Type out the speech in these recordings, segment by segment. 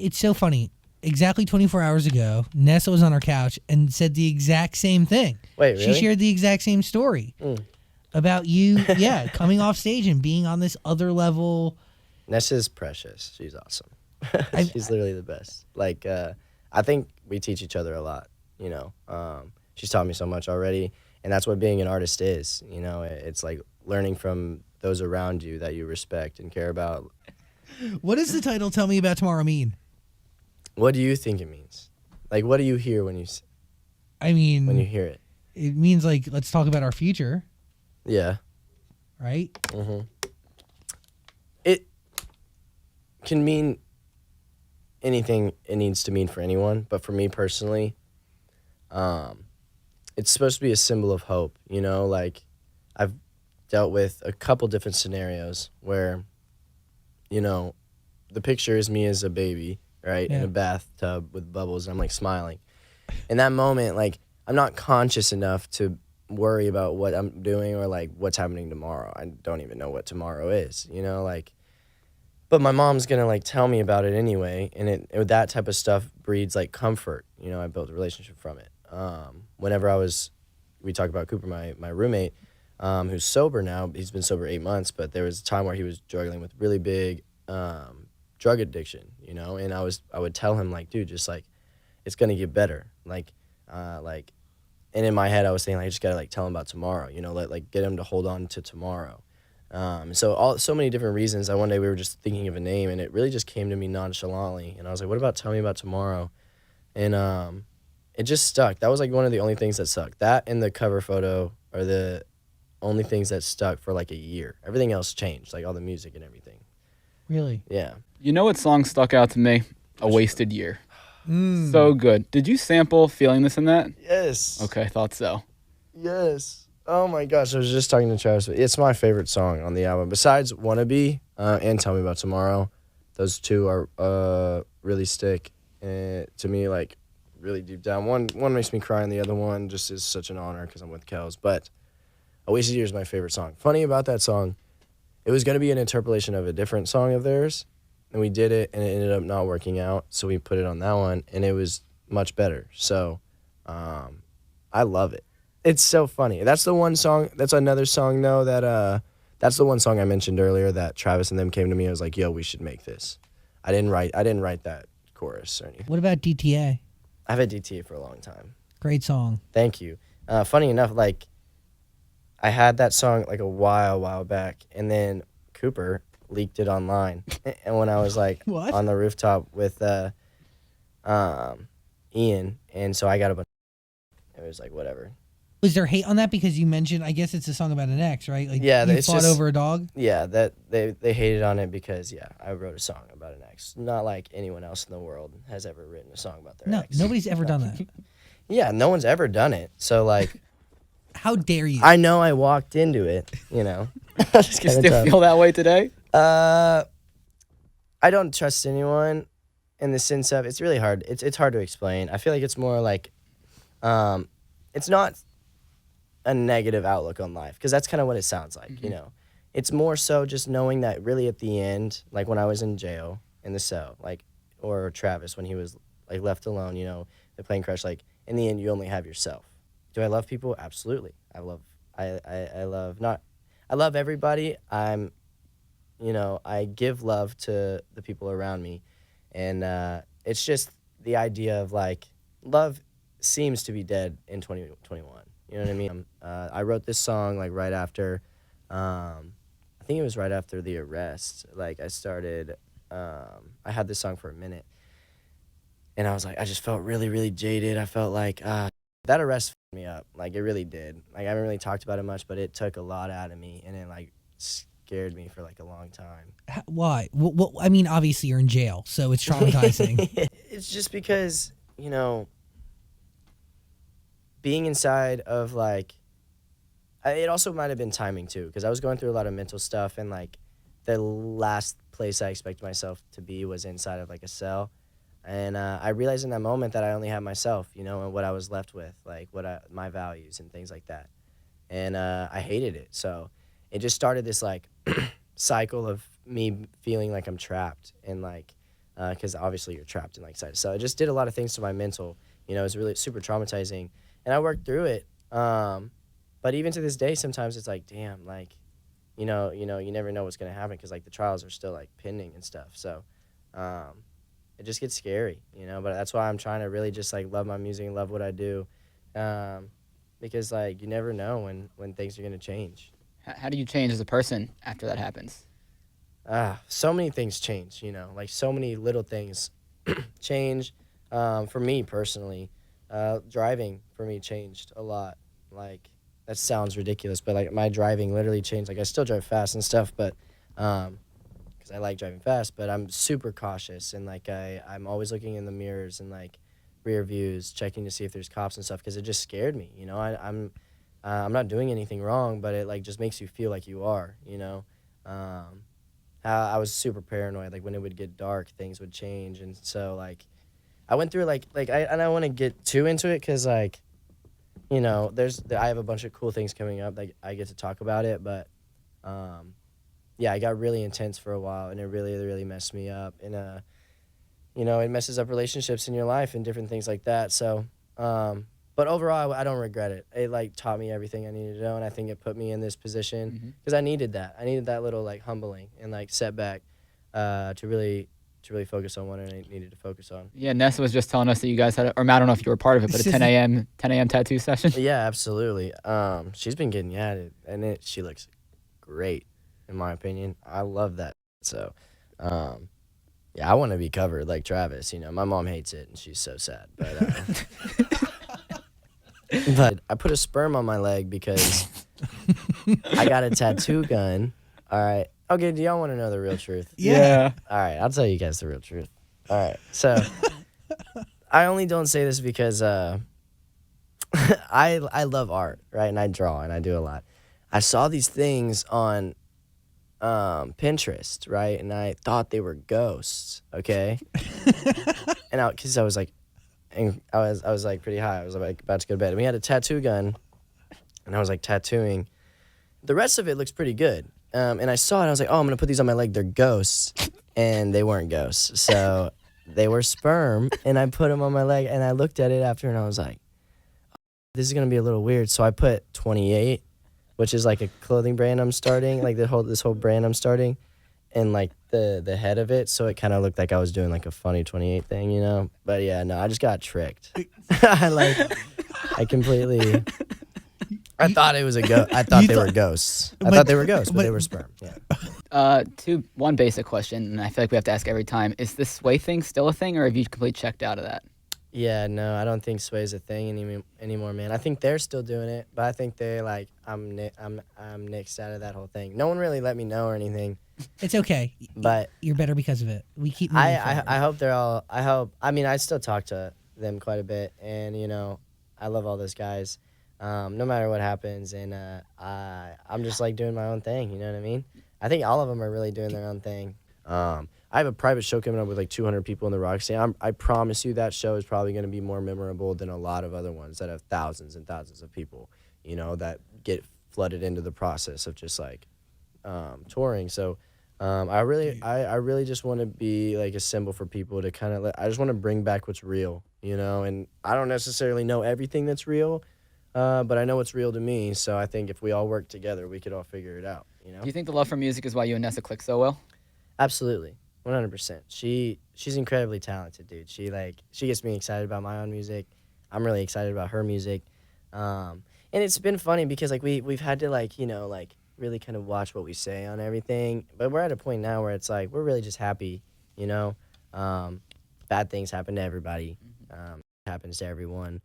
It's so funny. Exactly 24 hours ago, Nessa was on our couch and said the exact same thing. Wait, really? She shared the exact same story about you, coming off stage and being on this other level. Nessa's precious. She's awesome. She's literally the best. Like, I think we teach each other a lot, you know. She's taught me so much already, and that's what being an artist is, you know. It's like learning from those around you that you respect and care about. What does the title Tell Me About Tomorrow mean? What do you think it means? Like, what do you hear when you hear it? It means, like, let's talk about our future. Yeah. Right? Mm-hmm. It can mean anything it needs to mean for anyone, but for me personally, it's supposed to be a symbol of hope, you know? Like, I've dealt with a couple different scenarios where, you know, the picture is me as a baby, right, in a bathtub with bubbles, and I'm, like, smiling. In that moment, like, I'm not conscious enough to worry about what I'm doing or, like, what's happening tomorrow. I don't even know what tomorrow is, you know, like, but my mom's gonna, like, tell me about it anyway, and that type of stuff breeds, like, comfort. You know, I built a relationship from it. Whenever we talk about Cooper, my roommate, who's sober now. He's been sober 8 months, but there was a time where he was struggling with really big drug addiction, you know, and I would tell him, like, dude, just, like, it's gonna get better, like, and in my head I was thinking, like, I just gotta, like, tell him about tomorrow, you know, get him to hold on to tomorrow. So many different reasons. One day we were just thinking of a name, and it really just came to me nonchalantly, and I was like, what about Tell Me About Tomorrow? And it just stuck. That was, like, one of the only things that stuck. That and the cover photo are the only things that stuck for, like, a year. Everything else changed, like all the music and everything. Really? Yeah. You know what song stuck out to me? A Wasted Year. So good. Did you sample Feeling This and That? Yes. Okay, I thought so. Yes. Oh my gosh, I was just talking to Travis. It's my favorite song on the album. Besides Wannabe and Tell Me About Tomorrow, those two are really stick to me, like, really deep down. One makes me cry, and the other one just is such an honor because I'm with Kels. But A Wasted Year is my favorite song. Funny about that song, it was going to be an interpolation of a different song of theirs, and we did it, and it ended up not working out, so we put it on that one, and it was much better. So I love it. It's so funny. That's the one song. That's another song, though, that's the one song I mentioned earlier that Travis and them came to me and was like, yo, we should make this. I didn't write that chorus or anything. What about DTA? I've had DTA for a long time. Great song. Thank you. Funny enough, like, I had that song, like, a while back, and then Cooper leaked it online. And when I was, like, on the rooftop with Ian, and so I got a bunch of, it was like, whatever. Was there hate on that because you mentioned, I guess it's a song about an ex, right? Like, yeah, you fought over a dog? Yeah, that they hated on it because, I wrote a song about an ex. Not like anyone else in the world has ever written a song about their ex. No, nobody's ever done that. Yeah, no one's ever done it. So, like... How dare you? I know I walked into it, you know. You still feel that way today? I don't trust anyone in the sense of, it's really hard. It's hard to explain. I feel like it's more like, it's not a negative outlook on life, because that's kind of what it sounds like, you know. It's more so just knowing that really at the end, like when I was in jail, in the cell, like, or Travis when he was, like, left alone, you know, the plane crash, like, in the end you only have yourself. Do I love people? Absolutely. I love everybody. I give love to the people around me. And it's just the idea of, like, love seems to be dead in 2021. You know what I mean? I wrote this song, like, right after, I think it was right after the arrest. Like, I started, I had this song for a minute. And I was like, I just felt really, really jaded. I felt like, that arrest fucked me up. Like, it really did. Like, I haven't really talked about it much, but it took a lot out of me, and it, like, scared me for, like, a long time. Why? Well, I mean, obviously you're in jail, so it's traumatizing. It's just because, you know, being inside of, like, it also might have been timing, too, because I was going through a lot of mental stuff, and, like, the last place I expected myself to be was inside of, like, a cell. And I realized in that moment that I only had myself, you know, and what I was left with, like, my values and things like that. And I hated it. So it just started this, like, cycle of me feeling like I'm trapped and, like, because obviously you're trapped in like sight. So it just did a lot of things to my mental. You know, it was really super traumatizing, and I worked through it. But even to this day, sometimes it's like, damn, like, you never know what's gonna happen because like the trials are still like pending and stuff. So it just gets scary, you know. But that's why I'm trying to really just like love my music and love what I do, because like you never know when things are gonna change. How do you change as a person after that happens? So many things change, you know, like so many little things change. For me personally, driving for me changed a lot. Like, that sounds ridiculous, but like my driving literally changed. Like, I still drive fast and stuff, but because I like driving fast, but I'm super cautious, and like I'm always looking in the mirrors and like rear views, checking to see if there's cops and stuff, because it just scared me, you know. I'm not doing anything wrong, but it like just makes you feel like you are, you know. I was super paranoid. Like when it would get dark, things would change, and so like I went through I don't want to get too into it because like, you know, I have a bunch of cool things coming up. Like I get to talk about it, but yeah, I got really intense for a while, and it really really messed me up. And you know, it messes up relationships in your life and different things like that. So but overall, I don't regret it. It like taught me everything I needed to know, and I think it put me in this position because I needed that. I needed that little like humbling and like setback to really focus on what I needed to focus on. Yeah, Nessa was just telling us that you guys had, or Matt, I don't know if you were part of it, but a 10 a.m. tattoo session. Yeah, absolutely. She's been getting at it, and she looks great, in my opinion. I love that. So, yeah, I want to be covered like Travis. You know, my mom hates it, and she's so sad. But but I put a sperm on my leg because I got a tattoo gun. All right. Okay, do y'all want to know the real truth? Yeah. All right, I'll tell you guys the real truth. All right, so I only don't say this because I love art, right? And I draw, and I do a lot. I saw these things on Pinterest, right? And I thought they were ghosts, okay? And because I was like, pretty high. I was like about to go to bed. And we had a tattoo gun, and I was like tattooing. The rest of it looks pretty good. And I saw it. I was like, oh, I'm gonna put these on my leg. They're ghosts, and they weren't ghosts. So they were sperm, and I put them on my leg. And I looked at it after, and I was like, this is gonna be a little weird. So I put 28, which is like a clothing brand I'm starting, like this whole brand I'm starting, and like the head of it, so it kind of looked like I was doing like a funny 28 thing, you know. But yeah, no, I just got tricked. I completely. I thought it was a ghost. I thought they were ghosts. I thought they were ghosts, but they were sperm. Yeah. One basic question, and I feel like we have to ask every time: is this sway thing still a thing, or have you completely checked out of that? Yeah, no, I don't think sway's a thing anymore, man. I think they're still doing it, but I think they like I'm nixed out of that whole thing. No one really let me know or anything. It's okay, but you're better because of it. We keep moving forward. I hope they're all. I mean, I still talk to them quite a bit, and you know, I love all those guys. No matter what happens, and I'm just like doing my own thing. You know what I mean? I think all of them are really doing their own thing. I have a private show coming up with like 200 people in the rock scene. I promise you that show is probably going to be more memorable than a lot of other ones that have thousands and thousands of people, you know, that get flooded into the process of just like touring. So I really just want to be like a symbol for people to kind of I just want to bring back what's real, you know, and I don't necessarily know everything that's real, but I know what's real to me. So I think if we all work together, we could all figure it out, you know? Do you think the love for music is why you and Nessa click so well? Absolutely. 100%. She's incredibly talented, dude. She gets me excited about my own music. I'm really excited about her music. And it's been funny because like we've had to like, you know, like really kind of watch what we say on everything. But we're at a point now where it's like we're really just happy, you know. Bad things happen to everybody. It happens to everyone.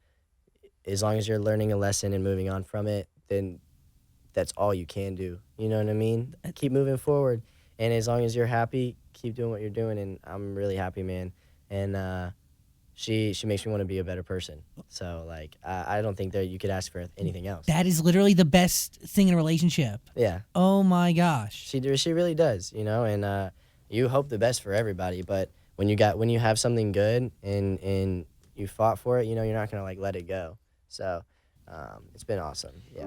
As long as you're learning a lesson and moving on from it, then that's all you can do. You know what I mean? Keep moving forward. And as long as you're happy, keep doing what you're doing, and I'm really happy, man. And she makes me want to be a better person. So, like, I don't think that you could ask for anything else. That is literally the best thing in a relationship. Yeah. Oh, my gosh. She really does, you know, and you hope the best for everybody. But when you have something good and you fought for it, you know, you're not going to, like, let it go. So it's been awesome, yeah.